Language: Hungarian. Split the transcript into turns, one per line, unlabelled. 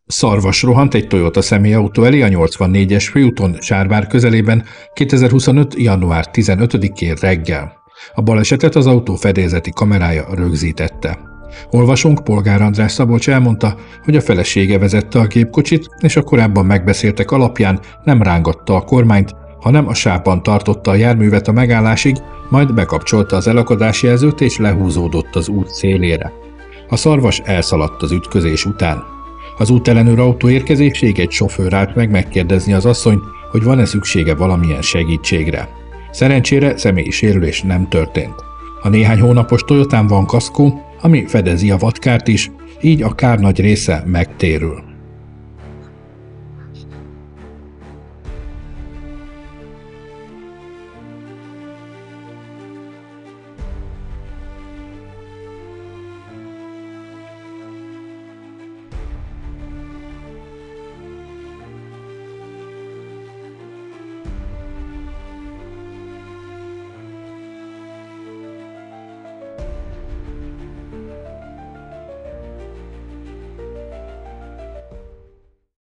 Szarvas rohant egy Toyota személyautó elé a 84-es főúton Sárvár közelében 2025. január 15-én reggel. A balesetet az autó fedélzeti kamerája rögzítette. Olvasónk Polgár András Szabolcs elmondta, hogy a felesége vezette a gépkocsit, és a korábban megbeszéltek alapján nem rángatta a kormányt, hanem a sávban tartotta a járművet a megállásig, majd bekapcsolta az elakadásjelzőt és lehúzódott az út szélére. A Szarvas elszaladt az ütközés után. Az útellenőr autó érkezéséig egy sofőr állt meg megkérdezni az asszonyt, hogy van-e szüksége valamilyen segítségre. Szerencsére személyi sérülés nem történt. A néhány hónapos Toyotán van kaszkó, ami fedezi a vadkárt is, így a kár nagy része megtérül.